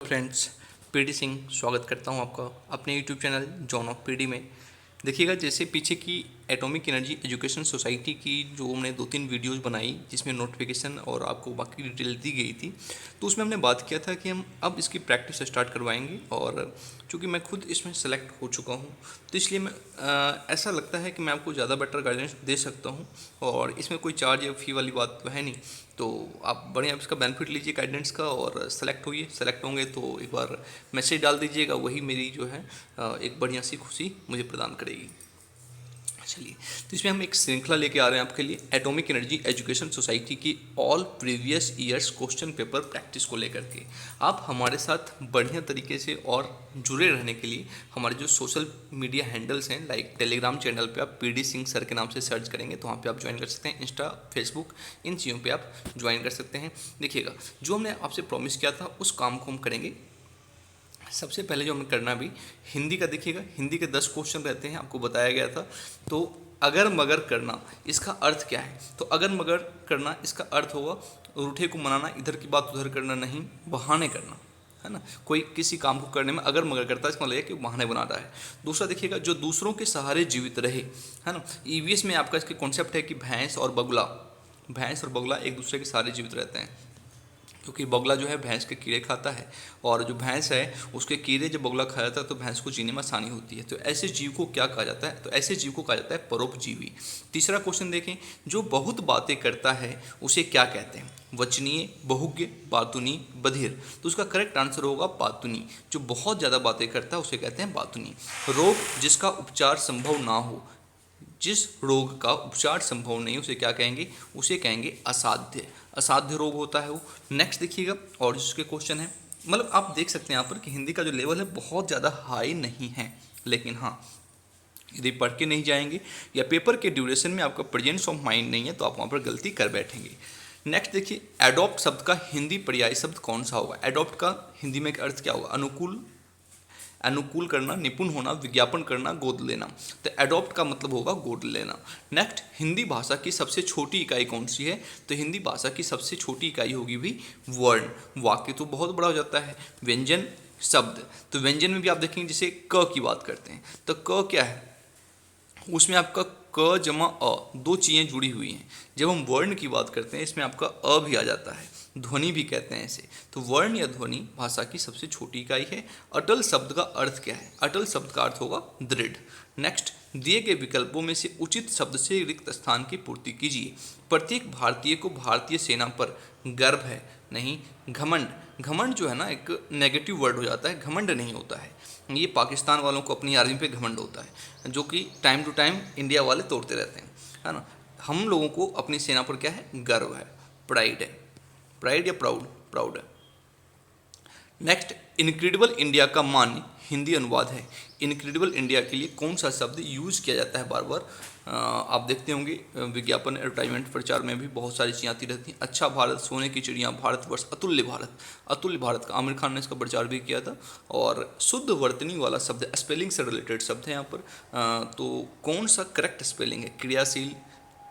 Friends, PD Singh स्वागत करता हूं आपका अपने YouTube channel John of PD में। देखिएगा, जैसे पीछे की एटॉमिक एनर्जी एजुकेशन सोसाइटी की जो हमने 2-3 वीडियोस बनाई जिसमें नोटिफिकेशन और आपको बाकी डिटेल दी गई थी, तो उसमें हमने बात किया था कि हम अब इसकी प्रैक्टिस स्टार्ट करवाएंगे। और चूँकि मैं खुद इसमें सेलेक्ट हो चुका हूँ, तो इसलिए मैं ऐसा लगता है कि मैं आपको ज़्यादा बेटर गाइडेंस दे सकता हूँ। और इसमें कोई चार्ज या फ़ी वाली बात तो है नहीं, तो आप बढ़िया इसका बेनिफिट लीजिए गाइडेंस का और सेलेक्ट होइए। सेलेक्ट होंगे तो एक बार मैसेज डाल दीजिएगा, वही मेरी जो है एक बढ़िया सी खुशी मुझे प्रदान करेगी। चलिए, तो इसमें हम एक श्रृंखला लेके आ रहे हैं आपके लिए एटॉमिक एनर्जी एजुकेशन सोसाइटी की all previous years question paper practice को लेकर के। आप हमारे साथ बढ़िया तरीके से और जुड़े रहने के लिए हमारे जो सोशल मीडिया हैंडल्स हैं, लाइक टेलीग्राम चैनल पे आप पीडी सिंह सर के नाम से सर्च करेंगे तो वहाँ पे आप ज्वाइन कर सकते हैं। इंस्टा, फेसबुक, इन चीज़ों पे आप ज्वाइन कर सकते हैं। देखिएगा, जो हमने आपसे प्रॉमिस किया था उस काम को हम करेंगे। सबसे पहले जो हमें करना भी हिंदी का, देखिएगा हिंदी के 10 क्वेश्चन रहते हैं, आपको बताया गया था। तो अगर मगर करना इसका अर्थ क्या है? तो अगर मगर करना इसका अर्थ होगा रूठे को मनाना, इधर की बात उधर करना नहीं, बहाने करना, है ना। कोई किसी काम को करने में अगर मगर करता है इसका मतलब है कि बहाने बना रहा है। दूसरा देखिएगा, जो दूसरों के सहारे जीवित रहे, है ना। ईवीएस में आपका इसके कॉन्सेप्ट है कि भैंस और बगुला एक दूसरे के सहारे जीवित रहते हैं, क्योंकि बगुला जो है भैंस के कीड़े खाता है, और जो भैंस है उसके कीड़े जब बगुला खा जाता है तो भैंस को जीने में आसानी होती है। तो ऐसे जीव को क्या कहा जाता है? तो ऐसे जीव को कहा जाता है परोपजीवी। तीसरा क्वेश्चन देखें, जो बहुत बातें करता है उसे क्या कहते हैं? वचनीय, बहुज्ञ, बातुनी, बधिर। तो उसका करेक्ट आंसर होगा बातुनी। जो बहुत ज़्यादा बातें करता है उसे कहते हैं बातुनी। रोग जिसका उपचार संभव ना हो, जिस रोग का उपचार संभव नहीं उसे क्या कहेंगे? उसे कहेंगे असाध्य। असाध्य रोग होता है वो। नेक्स्ट देखिएगा, और जिसके क्वेश्चन है, मतलब आप देख सकते हैं यहाँ पर कि हिंदी का जो लेवल है बहुत ज़्यादा हाई नहीं है, लेकिन हाँ, यदि पढ़ के नहीं जाएंगे या पेपर के ड्यूरेशन में आपका प्रेजेंस ऑफ माइंड नहीं है तो आप वहाँ पर गलती कर बैठेंगे। नेक्स्ट देखिए, एडॉप्ट शब्द का हिंदी पर्यायी शब्द कौन सा होगा? एडॉप्ट का हिंदी में अर्थ क्या होगा? अनुकूल करना, निपुण होना, विज्ञापन करना, गोद लेना। तो एडॉप्ट का मतलब होगा गोद लेना। नेक्स्ट, हिंदी भाषा की सबसे छोटी इकाई कौन सी है? तो हिंदी भाषा की सबसे छोटी इकाई होगी भी वर्ण। वाक्य तो बहुत बड़ा हो जाता है। व्यंजन शब्द, तो व्यंजन में भी आप देखेंगे जैसे क की बात करते हैं तो क क्या है? उसमें आपका क जमा अ, दो चीज़ें जुड़ी हुई हैं। जब हम वर्ण की बात करते हैं इसमें आपका अ भी आ जाता है, ध्वनि भी कहते हैं इसे। तो वर्ण या ध्वनि भाषा की सबसे छोटी इकाई है। अटल शब्द का अर्थ क्या है? अटल शब्द का अर्थ होगा दृढ़। नेक्स्ट, दिए गए विकल्पों में से उचित शब्द से रिक्त स्थान की पूर्ति कीजिए। प्रत्येक भारतीय को भारतीय सेना पर गर्व है, नहीं, घमंड। घमंड जो है ना एक नेगेटिव वर्ड हो जाता है, घमंड नहीं होता है। ये पाकिस्तान वालों को अपनी आर्मी पे घमंड होता है, जो कि टाइम टू टाइम इंडिया वाले तोड़ते रहते हैं, है ना। हम लोगों को अपनी सेना पर क्या है? गर्व है, प्राइड है। प्राइड या प्राउड? प्राउड है। नेक्स्ट, इनक्रेडिबल इंडिया का मान्य हिंदी अनुवाद है। इनक्रेडिबल इंडिया के लिए कौन सा शब्द यूज किया जाता है बार बार? आप देखते होंगे विज्ञापन, एडवर्टाइजमेंट, प्रचार में भी बहुत सारी चीज़ें आती रहती हैं। अच्छा भारत, सोने की चिड़िया, भारतवर्ष, अतुल्य भारत। अतुल्य भारत का आमिर खान ने इसका प्रचार भी किया था। और शुद्ध वर्तनी वाला शब्द, स्पेलिंग से रिलेटेड शब्द है यहाँ पर। तो कौन सा करेक्ट स्पेलिंग है? क्रियाशील,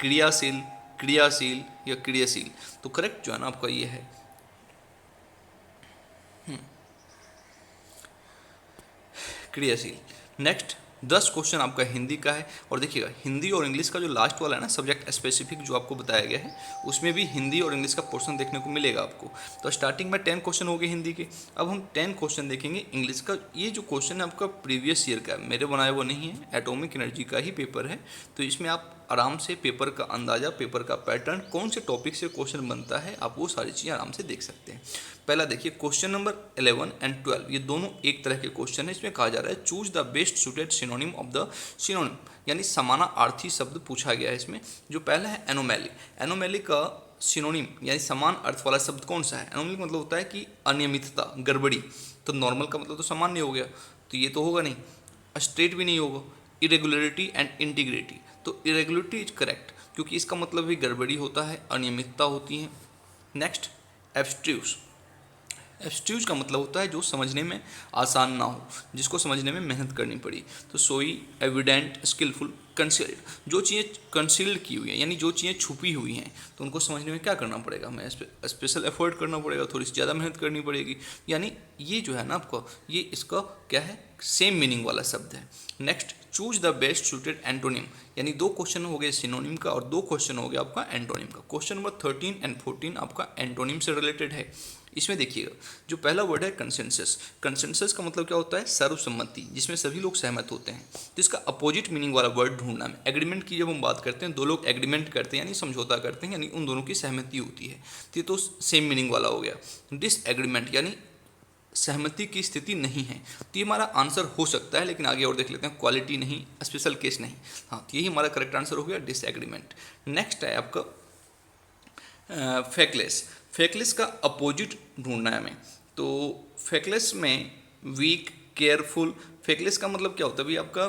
क्रियाशील, क्रियाशील या क्रियाशील? तो करेक्ट जो है ना आपका ये है क्रियाशील। नेक्स्ट, 10 क्वेश्चन आपका हिंदी का है। और देखिएगा, हिंदी और इंग्लिश का जो लास्ट वाला है ना, सब्जेक्ट स्पेसिफिक जो आपको बताया गया है, उसमें भी हिंदी और इंग्लिश का पोर्शन देखने को मिलेगा आपको। तो स्टार्टिंग में 10 क्वेश्चन हो गए हिंदी के। अब हम 10 क्वेश्चन देखेंगे इंग्लिश का। ये जो क्वेश्चन है आपका प्रीवियस ईयर का है, मेरे बनाए वो नहीं है, एटॉमिक एनर्जी का ही पेपर है। तो इसमें आप आराम से पेपर का अंदाज़ा, पेपर का पैटर्न, कौन से टॉपिक से क्वेश्चन बनता है, आप वो सारी चीज़ें आराम से देख सकते हैं। पहला देखिए, क्वेश्चन नंबर 11 एंड 12, ये दोनों एक तरह के क्वेश्चन है। इसमें कहा जा रहा है choose the best suited synonym of the synonym, यानी समानार्थी शब्द पूछा गया है इसमें। जो पहला है एनोमैली। एनोमैली का सिनोनिम यानी समान अर्थ वाला शब्द कौन सा है? एनोमैली का मतलब होता है कि अनियमितता, गड़बड़ी। तो नॉर्मल का मतलब तो सामान्य हो गया, तो ये तो होगा नहीं। स्ट्रेट भी नहीं होगा। इरेगुलरिटी एंड इंटीग्रिटी, तो इरेगुलरिटी इज करेक्ट, क्योंकि इसका मतलब भी गड़बड़ी होता है, अनियमितता होती है। Next, abstruse. एब्स्ट्यूज का मतलब होता है जो समझने में आसान ना हो, जिसको समझने में मेहनत करनी पड़ी। तो सोई, एविडेंट, स्किलफुल, कंसील्ड। जो चीज़ें कंसील्ड की हुई हैं यानी जो चीज़ें छुपी हुई हैं तो उनको समझने में क्या करना पड़ेगा, हमें स्पेशल एफर्ट करना पड़ेगा, थोड़ी सी ज़्यादा मेहनत करनी पड़ेगी। यानी ये जो है ना आपको, ये इसका क्या है, सेम मीनिंग वाला शब्द है। Next, choose the best suited antonym, यानी 2 क्वेश्चन हो गए सिनोनिम का और 2 क्वेश्चन हो गया आपका एंटोनिम का। क्वेश्चन नंबर 13 एंड 14 आपका एंटोनिम से रिलेटेड है। इसमें देखिएगा जो पहला वर्ड है कंसेंसस। कंसेंसस का मतलब क्या होता है, सर्वसम्मति, जिसमें सभी लोग सहमत होते हैं। तो इसका अपोजिट मीनिंग वाला वर्ड ढूंढना है। एग्रीमेंट की जब हम बात करते हैं, 2 लोग एग्रीमेंट करते हैं यानी समझौता करते हैं, यानी उन दोनों की सहमति होती है, तो ये तो सेम मीनिंग वाला हो गया। डिसएग्रीमेंट यानी सहमति की स्थिति नहीं है, तो ये हमारा आंसर हो सकता है, लेकिन आगे और देख लेते हैं। क्वालिटी नहीं, स्पेशल केस नहीं, हाँ, तो यही हमारा करेक्ट आंसर हो गया, डिसएग्रीमेंट। नेक्स्ट है आपका फेकलेस। फेकलेस का अपोजिट ढूंढना है हमें। तो फेकलेस में वीक, केयरफुल। फेकलेस का मतलब क्या होता है भाई, आपका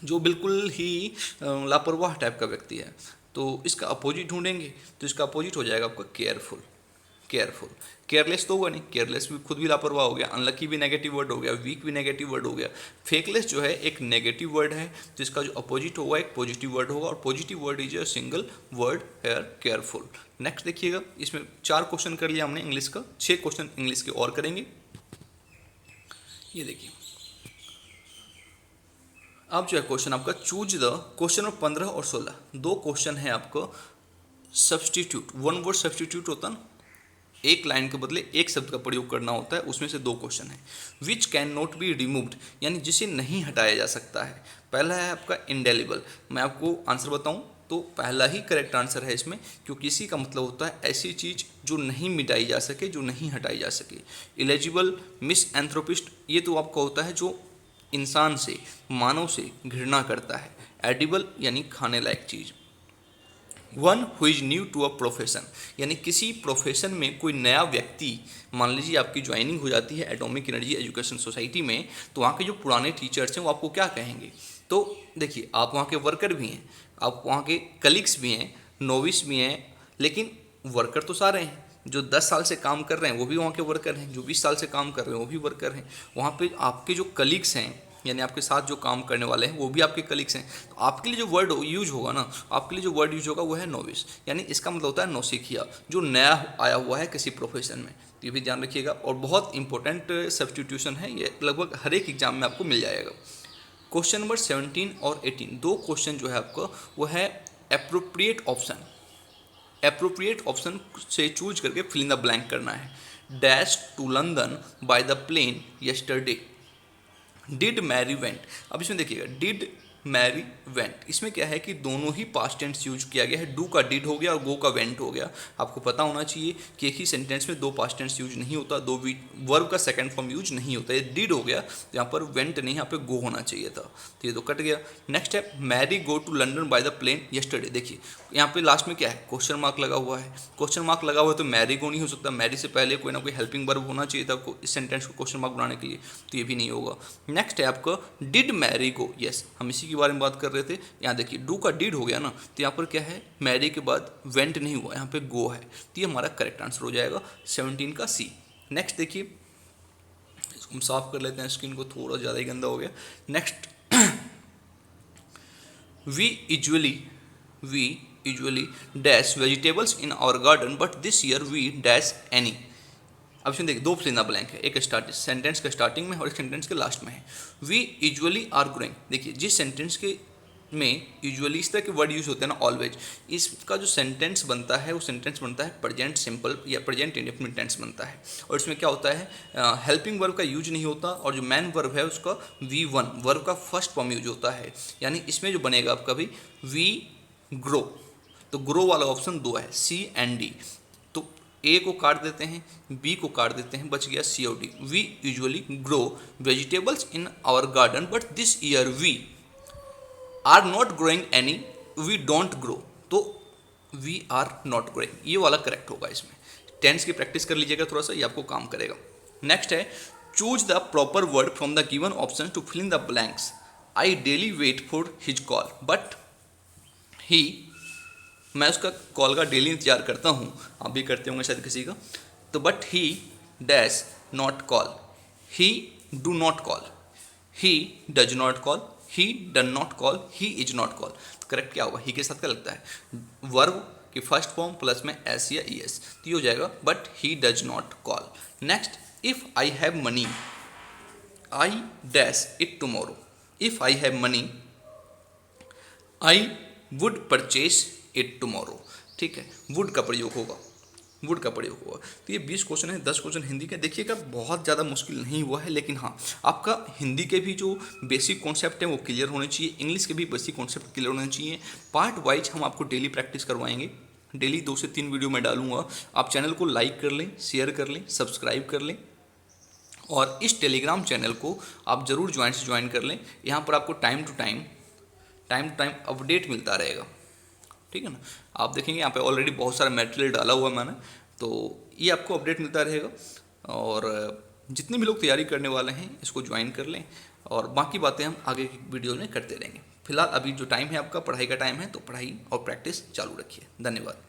जो बिल्कुल ही लापरवाह टाइप का व्यक्ति है। तो इसका अपोजिट ढूंढेंगे तो इसका अपोजिट हो जाएगा आपका केयरफुल। केयरफुल, केयरलेस तो होगा नहीं, केयरलेस भी खुद भी लापरवाह हो गया, अनलकी भी नेगेटिव वर्ड हो गया, वीक भी नेगेटिव वर्ड हो गया। फेकलेस जो है एक नेगेटिव वर्ड है, जिसका जो अपोजिट होगा एक पॉजिटिव वर्ड होगा, और positive word is a single word hair, careful. Next देखिएगा, इसमें 4 क्वेश्चन कर लिया हमने इंग्लिश का, 6 क्वेश्चन इंग्लिश के और करेंगे। ये देखिए, अब जो है क्वेश्चन आपका चूज द, क्वेश्चन नंबर 15 और 16 2 क्वेश्चन है आपको सब्सटीट्यूट, वन वर्ड सब्सटीट्यूट होता ना, एक लाइन के बदले एक शब्द का प्रयोग करना होता है, उसमें से 2 क्वेश्चन है। Which can not be removed, यानी जिसे नहीं हटाया जा सकता है। पहला है आपका इंडेलिबल। मैं आपको आंसर बताऊं तो पहला ही करेक्ट आंसर है इसमें, क्योंकि इसी का मतलब होता है ऐसी चीज़ जो नहीं मिटाई जा सके, जो नहीं हटाई जा सके। इलेजिबल, मिस एंथ्रोपिस्ट, ये तो आपका होता है जो इंसान से, मानव से घृणा करता है। एडिबल यानी खाने लायक चीज़। One who is new to a profession, यानी किसी प्रोफेशन में कोई नया व्यक्ति, मान लीजिए आपकी ज्वाइनिंग हो जाती है एटॉमिक एनर्जी एजुकेशन सोसाइटी में, तो वहाँ के जो पुराने टीचर्स हैं वो आपको क्या कहेंगे। तो देखिए, आप वहाँ के वर्कर भी हैं, आप वहाँ के कलीग्स भी हैं, नोविस भी हैं, लेकिन वर्कर तो सारे हैं। जो 10 साल से काम कर रहे हैं वो भी वहाँ के वर्कर हैं, जो 20 साल से काम कर रहे हैं वो भी वर्कर हैं। वहाँ पे आपके जो कलीग्स हैं, यानी आपके साथ जो काम करने वाले हैं वो भी आपके कलीग्स हैं। तो आपके लिए जो वर्ड यूज होगा ना, आपके लिए जो वर्ड यूज होगा वो है नोविस, यानी इसका मतलब होता है नौसिखिया, जो नया आया हुआ है किसी प्रोफेशन में। तो ये भी ध्यान रखिएगा, और बहुत इंपॉर्टेंट सब्स्टिट्यूशन है ये, लगभग हर एक एग्जाम में आपको मिल जाएगा। क्वेश्चन नंबर 17 और 18 2 क्वेश्चन जो है आपको वो है एप्रोप्रिएट ऑप्शन। एप्रोप्रिएट ऑप्शन से चूज करके फिल इन द ब्लैंक करना है। Dash to London by the plane yesterday. Did Mary went, अब इसमें देखिएगा, डिड मैरी वेंट, इसमें क्या है कि दोनों ही पास्ट टेंस यूज किया गया है। डू का डिड हो गया और गो का वेंट हो गया। आपको पता होना चाहिए कि एक ही सेंटेंस में 2 पास्ट टेंस यूज नहीं होता, 2 वर्ब का सेकंड फॉर्म यूज नहीं होता। ये डिड हो गया, तो यहाँ पर वेंट नहीं, यहाँ पे गो होना चाहिए था, तो ये तो कट गया। नेक्स्ट है Mary go to London by the plane yesterday. देखिए यहाँ पे लास्ट में क्या है, क्वेश्चन मार्क लगा हुआ है। क्वेश्चन मार्क लगा हुआ है तो मैरी गो नहीं हो सकता, मैरी से पहले कोई ना कोई हेल्पिंग वर्ब होना चाहिए था इस सेंटेंस को क्वेश्चन मार्क बनाने के लिए, तो ये भी नहीं होगा। नेक्स्ट है आपका डिड मैरी गो, यस हम इसी के बारे में बात कर रहे थे। यहाँ देखिए डू का डिड हो गया ना, तो यहाँ पर क्या है, मैरी के बाद वेंट नहीं हुआ, यहाँ पे गो है, तो ये हमारा करेक्ट आंसर हो जाएगा 17 का सी। नेक्स्ट देखिए, इसको हम साफ कर लेते हैं, स्क्रीन को थोड़ा ज़्यादा ही गंदा हो गया। Next, we usually dash vegetables in our garden but this year we dash any. अब इसमें देखिए 2 फिल इन द ब्लैंक है, एक सेंटेंस के स्टार्टिंग में और एक सेंटेंस के लास्ट में है। वी यूजुअली आर ग्रोइंग, देखिए जिस सेंटेंस के में यूजुअली इस तरह के वर्ड यूज होते हैं ना, ऑलवेज, इसका जो सेंटेंस बनता है वो सेंटेंस बनता है प्रेजेंट सिंपल या प्रेजेंट इंडेफिनिट टेंस बनता है। और इसमें क्या होता है, हेल्पिंग वर्ब का यूज नहीं होता, और जो मैन वर्ब है उसका V1 वर्ब का फर्स्ट फॉर्म यूज होता है। यानी इसमें जो बनेगा आपका भी वी ग्रो, तो ग्रो वाला ऑप्शन 2 है, C एंड D। तो ए को काट देते हैं, बी को काट देते हैं, बच गया सी और D. We usually grow vegetables in our garden but this year we are not growing any, we don't grow, तो वी आर नॉट ग्रोइंग, ये वाला करेक्ट होगा। इसमें टेंस की प्रैक्टिस कर लीजिएगा थोड़ा सा, ये आपको काम करेगा। नेक्स्ट है choose the proper word from the given option to fill in the blanks. I daily wait for his call but he, मैं उसका कॉल का डेली इंतजार करता हूँ, आप भी करते होंगे शायद किसी का, तो but he dash not call, he do not call, he does not call, he done not call, he is not call. Correct क्या होगा? ही के साथ क्या लगता है? वर्ब की फर्स्ट फॉर्म प्लस में एस या ई एस, तो ये हो जाएगा but he does not call. Next, if I have money I dash it tomorrow, if I have money I would purchase it tomorrow. ठीक है, वुड का प्रयोग होगा, वुड का प्रयोग होगा। तो ये 20 क्वेश्चन है, 10 क्वेश्चन हिंदी के। देखिएगा बहुत ज़्यादा मुश्किल नहीं हुआ है, लेकिन हाँ आपका हिंदी के भी जो बेसिक कॉन्सेप्ट है वो क्लियर होने चाहिए, इंग्लिश के भी बेसिक कॉन्सेप्ट क्लियर होने चाहिए। पार्ट वाइज हम आपको डेली प्रैक्टिस करवाएंगे, डेली 2 से 3 वीडियो मैं डालूंगा। आप चैनल को लाइक कर लें, शेयर कर लें, सब्सक्राइब कर लें, और इस टेलीग्राम चैनल को आप ज़रूर ज्वाइन कर लें। यहाँ पर आपको टाइम टू टाइम अपडेट मिलता रहेगा। ठीक है ना, आप देखेंगे यहाँ पे ऑलरेडी बहुत सारा मटेरियल डाला हुआ है मैंने, तो ये आपको अपडेट मिलता रहेगा। और जितने भी लोग तैयारी करने वाले हैं इसको ज्वाइन कर लें, और बाकी बातें हम आगे की वीडियो में करते रहेंगे। फिलहाल अभी जो टाइम है आपका पढ़ाई का टाइम है, तो पढ़ाई और प्रैक्टिस चालू रखिए। धन्यवाद।